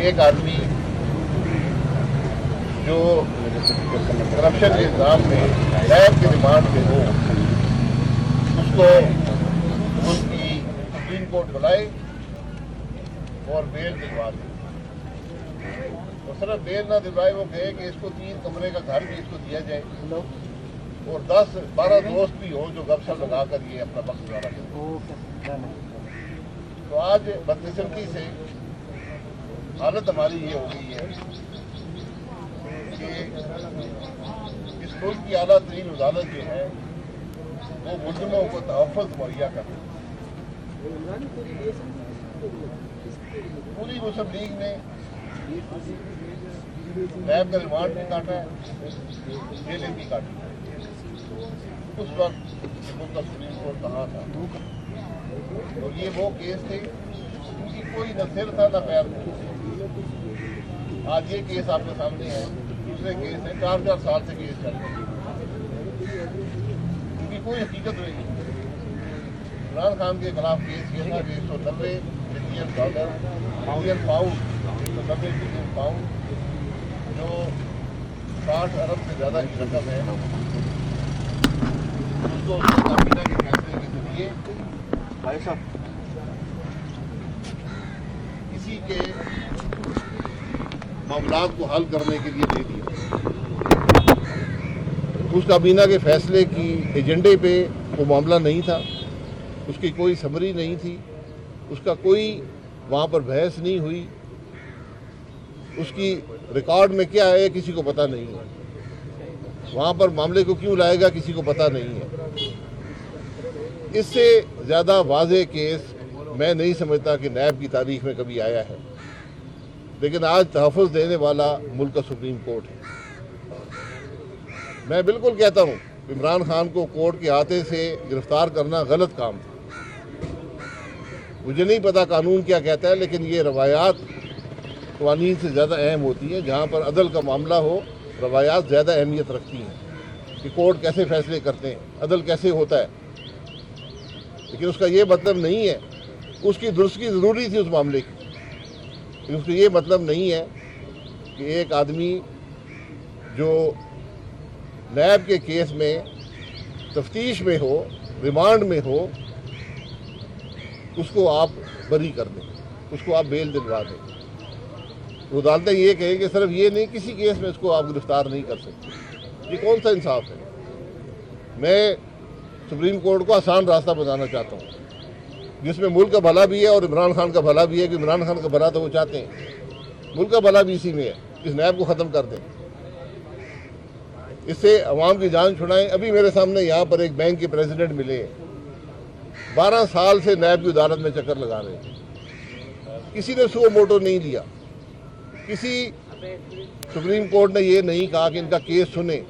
ایک آدمی جو کرپشن کے الزام میں نیب کے ریمانڈ پہ ہو اس کو اس کی سپریم کورٹ بلائے اور بیل دلوا دے. اور صرف بیل نہ دلوائے، وہ کہے کہ اس کو 3 کمرے کا گھر بھی اس کو دیا جائے اور 10-12 دوست بھی ہوں جو گپ شپ لگا کر یہ اپنا وقت گزارا کریں. تو آج بدقسمتی سے حالت ہماری یہ ہو گئی ہے کہ اس ملک کی اعلیٰ ترین عدالت جو ہے وہ ملزموں کو تحفظ مہیا کرے. پوری مسلم لیگ نے نیب کا ریمانڈ بھی کاٹا ہے، جیلیں بھی کاٹی ہے. اس وقت ملک کا سپریم کورٹ کہاں تھا؟ اور یہ وہ کیس تھے ان کی کوئی نہ سر تھا نہ پیر تھا. آج یہ کیس آپ کے سامنے ہے، دوسرے کیس ہے، 4 سال سے کیس چل رہے ہیں، ان کی کوئی حقیقت نہیں. عمران خان کے خلاف کیس یہ تھا کہ 190 million dollar million pound 190 million pound جو 60 ارب سے زیادہ کی رقم ہے اس کو کابینہ کے فیصلے کے ذریعے کسی کے معاملات کو حل کرنے کے لیے دے دیا. اس کابینہ کے فیصلے کی ایجنڈے پہ وہ معاملہ نہیں تھا، اس کی کوئی سمری نہیں تھی، اس کا کوئی وہاں پر بحث نہیں ہوئی، اس کی ریکارڈ میں کیا ہے کسی کو پتہ نہیں ہے، وہاں پر معاملے کو کیوں لائے گا کسی کو پتہ نہیں ہے. اس سے زیادہ واضح کیس میں نہیں سمجھتا کہ نیب کی تاریخ میں کبھی آیا ہے. لیکن آج تحفظ دینے والا ملک کا سپریم کورٹ ہے. میں بالکل کہتا ہوں کہ عمران خان کو کورٹ کے ہاتھے سے گرفتار کرنا غلط کام تھا. مجھے نہیں پتا قانون کیا کہتا ہے، لیکن یہ روایات قوانین سے زیادہ اہم ہوتی ہیں. جہاں پر عدل کا معاملہ ہو روایات زیادہ اہمیت رکھتی ہیں کہ کورٹ کیسے فیصلے کرتے ہیں، عدل کیسے ہوتا ہے. لیکن اس کا یہ مطلب نہیں ہے، اس کی درستگی ضروری تھی اس معاملے کی، لیکن اس کا یہ مطلب نہیں ہے کہ ایک آدمی جو نیب کے کیس میں تفتیش میں ہو، ریمانڈ میں ہو، اس کو آپ بری کر دیں، اس کو آپ بیل دلوا دیں. عدالتیں یہ کہیں کہ صرف یہ نہیں، کسی کیس میں اس کو آپ گرفتار نہیں کر سکتے. یہ کون سا انصاف ہے؟ میں سپریم کورٹ کو آسان راستہ بتانا چاہتا ہوں جس میں ملک کا بھلا بھی ہے اور عمران خان کا بھلا بھی ہے، کہ عمران خان کا بھلا تو وہ چاہتے ہیں، ملک کا بھلا بھی اسی میں ہے. اس نیب کو ختم کر دیں، اس سے عوام کی جان چھڑائیں. ابھی میرے سامنے یہاں پر ایک بینک کے پریزیڈنٹ ملے، 12 سال سے نیب کی عدالت میں چکر لگا رہے ہیں، کسی نے سو موٹو نہیں لیا. کسی سپریم کورٹ نے یہ نہیں کہا کہ ان کا کیس سنیں.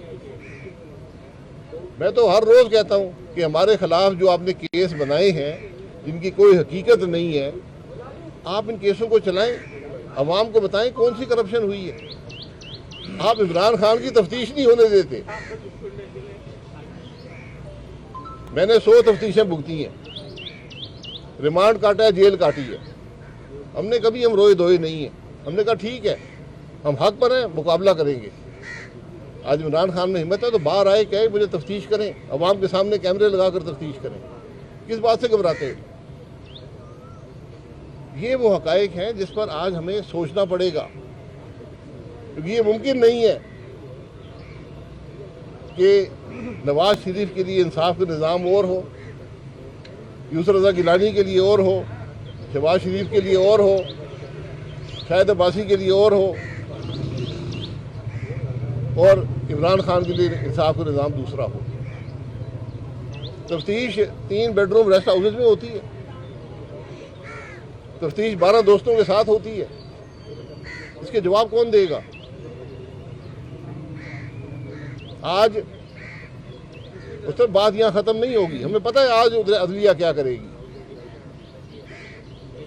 میں تو ہر روز کہتا ہوں کہ ہمارے خلاف جو آپ نے کیس بنائے ہیں جن کی کوئی حقیقت نہیں ہے، آپ ان کیسوں کو چلائیں، عوام کو بتائیں کون سی کرپشن ہوئی ہے. آپ عمران خان کی تفتیش نہیں ہونے دیتے. میں نے 100 تفتیشیں بھگتی ہیں، ریمانڈ کاٹا ہے، جیل کاٹی ہے. ہم نے کبھی روئے دھوئے نہیں ہیں. ہم نے کہا ٹھیک ہے، ہم حق پر ہیں، مقابلہ کریں گے. آج عمران خان میں ہمت ہے تو باہر آئے کہ مجھے تفتیش کریں، عوام کے سامنے کیمرے لگا کر تفتیش کریں. کس بات سے گھبراتے ہیں؟ یہ وہ حقائق ہیں جس پر آج ہمیں سوچنا پڑے گا، کیونکہ یہ ممکن نہیں ہے کہ نواز شریف کے لیے انصاف کا نظام اور ہو، یوسف رضا گیلانی کے لیے اور ہو، شہباز شریف کے لیے اور ہو، شاہد عباسی کے لیے اور ہو، اور عمران خان کے لیے انصاف کا نظام دوسرا ہو. تفتیش 3 بیڈ روم ریسٹ ہاؤسز میں ہوتی ہے، تفتیش 12 دوستوں کے ساتھ ہوتی ہے. اس کے جواب کون دے گا؟ آج اس طرح بات یہاں ختم نہیں ہوگی. ہمیں پتہ ہے آج عدلیہ کیا کرے گی،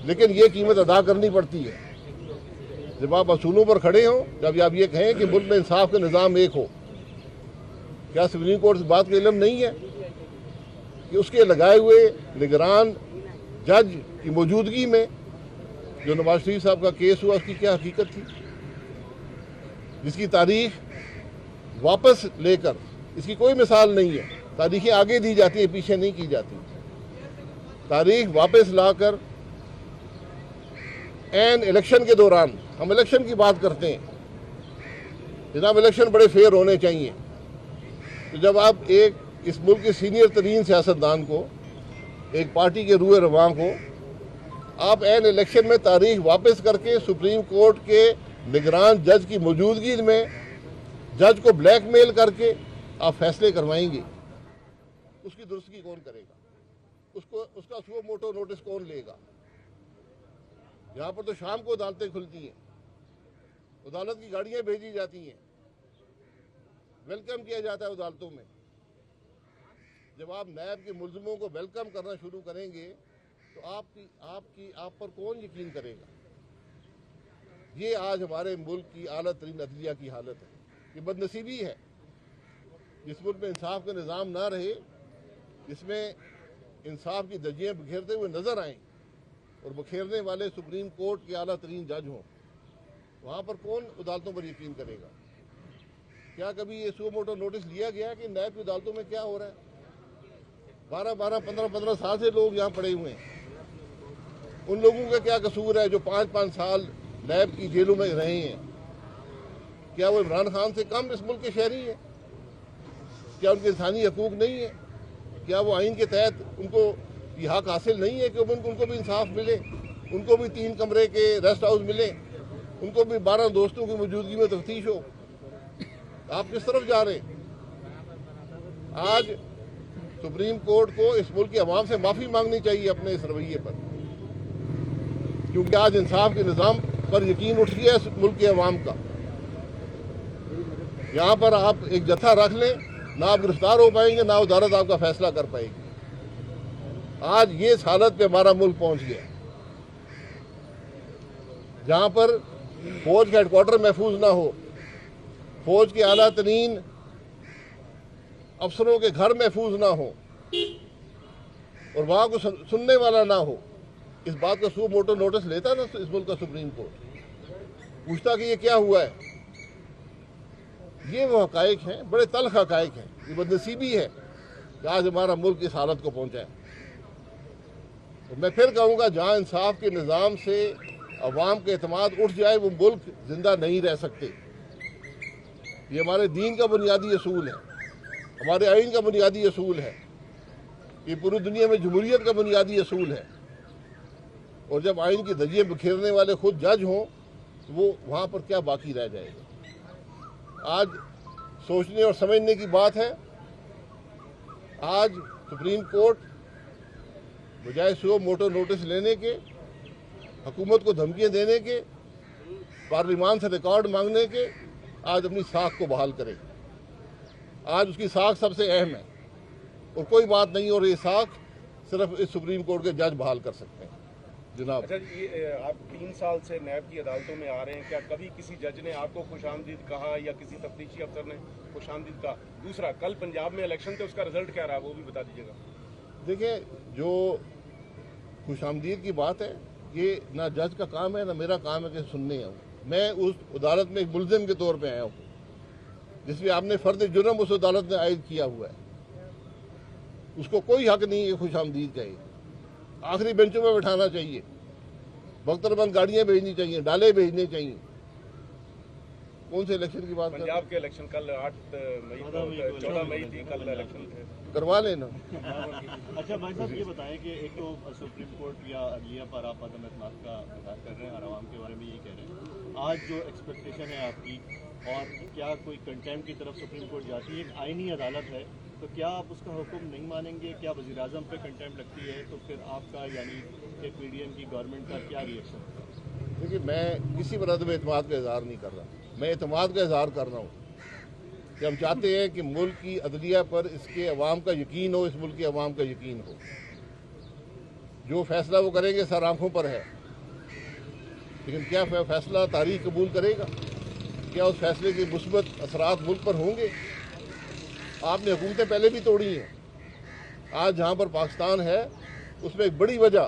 لیکن یہ قیمت ادا کرنی پڑتی ہے. جب آپ اصولوں پر کھڑے ہوں، جب آپ یہ کہیں کہ ملک میں انصاف کا نظام ایک ہو، کیا سپریم کورٹ اس بات کا علم نہیں ہے کہ اس کے لگائے ہوئے نگران جج کی موجودگی میں جو نواز شریف صاحب کا کیس ہوا اس کی کیا حقیقت تھی؟ جس کی تاریخ واپس لے کر اس کی کوئی مثال نہیں ہے. تاریخیں آگے دی جاتی ہیں, پیچھے نہیں کی جاتی. تاریخ واپس لا کر این الیکشن کے دوران ہم الیکشن کی بات کرتے ہیں. جناب الیکشن بڑے فیئر ہونے چاہیے. تو جب آپ ایک اس ملک کے سینئر ترین سیاستدان کو, ایک پارٹی کے روح رواں کو, آپ این الیکشن میں تاریخ واپس کر کے سپریم کورٹ کے نگران جج کی موجودگی میں جج کو بلیک میل کر کے آپ فیصلے کروائیں گے, اس کی درستگی کون کرے گا؟ اس کا سو موٹو نوٹس کون لے گا؟ یہاں پر تو شام کو عدالتیں کھلتی ہیں, عدالت کی گاڑیاں بھیجی جاتی ہیں, ویلکم کیا جاتا ہے عدالتوں میں. جب آپ نیب کے ملزموں کو ویلکم کرنا شروع کریں گے تو آپ پر کون یقین کرے گا؟ یہ آج ہمارے ملک کی اعلیٰ ترین عدلیہ کی حالت ہے. یہ بدنصیبی ہے جس ملک میں انصاف کا نظام نہ رہے, جس میں انصاف کی دھجیاں بکھیرتے ہوئے نظر آئیں اور بکھیرنے والے سپریم کورٹ کے اعلیٰ ترین جج ہوں. وہاں پر کون عدالتوں پر یقین کرے گا؟ کیا کبھی یہ سو موٹو نوٹس لیا گیا کہ نیب کی عدالتوں میں کیا ہو رہا ہے؟ 15 سال سے لوگ یہاں پڑے ہوئے ہیں. ان لوگوں کا کیا قصور ہے جو 5 سال نیب کی جیلوں میں رہے ہیں؟ کیا وہ عمران خان سے کم اس ملک کے شہری ہیں؟ کیا ان کے انسانی حقوق نہیں ہیں؟ کیا وہ آئین کے تحت ان کو یہ حق حاصل نہیں ہے کہ ان کو بھی انصاف ملے, ان کو بھی 3 کمرے کے ریسٹ ہاؤس ملے, ان کو بھی 12 دوستوں کی موجودگی میں تفتیش ہو؟ آپ کس طرف جا رہے ہیں؟ آج سپریم کورٹ کو اس ملک کے عوام سے معافی مانگنی چاہیے اپنے اس رویے پر, کیونکہ آج انصاف کے نظام پر یقین اٹھ گیا اس ملک کے عوام کا. یہاں پر آپ ایک جتھا رکھ لیں, نہ آپ گرفتار ہو پائیں گے, نہ عدالت آپ کا فیصلہ کر پائے گی. آج یہ اس حالت پہ ہمارا ملک پہنچ گیا جہاں پر فوج کا ہیڈ کوارٹر محفوظ نہ ہو, فوج کے اعلیٰ ترین افسروں کے گھر محفوظ نہ ہو, اور وہاں کو سننے والا نہ ہو. اس بات کا سو موٹو نوٹس لیتا نا اس ملک کا سپریم کورٹ, پوچھتا کہ یہ کیا ہوا ہے. یہ وہ حقائق ہیں, بڑے تلخ حقائق ہیں. یہ بدنصیبی ہے کہ آج ہمارا ملک اس حالت کو پہنچا ہے. تو میں پھر کہوں گا, جہاں انصاف کے نظام سے عوام کا اعتماد اٹھ جائے وہ ملک زندہ نہیں رہ سکتے. یہ ہمارے دین کا بنیادی اصول ہے, ہمارے آئین کا بنیادی اصول ہے, یہ پوری دنیا میں جمہوریت کا بنیادی اصول ہے. اور جب آئین کی دھجیاں بکھیرنے والے خود جج ہوں تو وہ وہاں پر کیا باقی رہ جائے گا؟ آج سوچنے اور سمجھنے کی بات ہے. آج سپریم کورٹ بجائے سو موٹو نوٹس لینے کے, حکومت کو دھمکیاں دینے کے, پارلیمان سے ریکارڈ مانگنے کے, آج اپنی ساکھ کو بحال کرے. آج اس کی ساکھ سب سے اہم ہے اور کوئی بات نہیں, اور یہ ساکھ صرف اس سپریم کورٹ کے جج بحال کر سکتے ہیں. جناب اچھا جی, آپ 3 سال سے نیب کی عدالتوں میں آ رہے ہیں, کیا کبھی کسی جج نے آپ کو خوش آمدید کہا یا کسی تفتیشی افسر نے خوش آمدید کہا؟ دوسرا, کل پنجاب میں الیکشن تھے, اس کا رزلٹ کیا رہا وہ بھی بتا دیجیے گا. دیکھیں, جو خوش آمدید کی بات ہے یہ نہ جج کا کام ہے نہ میرا کام ہے کہ سننے آؤں. میں اس عدالت میں ایک ملزم کے طور پہ آیا ہوں جس میں آپ نے فرد جرم اس عدالت نے عائد کیا ہوا ہے. اس کو کوئی حق نہیں ہے خوش آمدید کا. آخری بینچوں میں بٹھانا چاہیے, بختر بند گاڑیاں بھیجنی چاہیے, ڈالے بھیجنے چاہیے. کون سے الیکشن کی بات کر رہے ہیں؟ پنجاب کے الیکشن کل 8 مئی 14 مئی تھی, کل الیکشن تھے, کروا لینا. اچھا بھائی صاحب یہ بتائیں کہ ایک تو سپریم کورٹ یا عدلیہ پر آپ عدم اعتماد کا اظہار کر رہے ہیں اور عوام کے بارے میں یہی کہہ رہے ہیں, آج جو ایکسپیکٹیشن ہے آپ کی, اور کیا کوئی کنٹیمپٹ کی طرف سپریم کورٹ جاتی ہے؟ ایک آئینی عدالت ہے, تو کیا آپ اس کا حکم نہیں مانیں گے؟ کیا وزیر اعظم پہ کنٹیمپٹ لگتی ہے تو پھر آپ کا یعنی کہ پی ڈی ایم کی گورنمنٹ کا کیا ریئیکشن ہوگا؟ دیکھیے, میں کسی پر عدم اعتماد کا اظہار نہیں کر رہا, میں اعتماد کا اظہار کر رہا ہوں کہ ہم چاہتے ہیں کہ ملک کی عدلیہ پر اس کے عوام کا یقین ہو, اس ملک کے عوام کا یقین ہو. جو فیصلہ وہ کریں گے سر آنکھوں پر ہے, لیکن کیا فیصلہ تاریخ قبول کرے گا؟ کیا اس فیصلے کے مثبت اثرات ملک پر ہوں گے؟ آپ نے حکومتیں پہلے بھی توڑی ہیں. آج جہاں پر پاکستان ہے اس میں ایک بڑی وجہ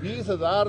20,000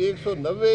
190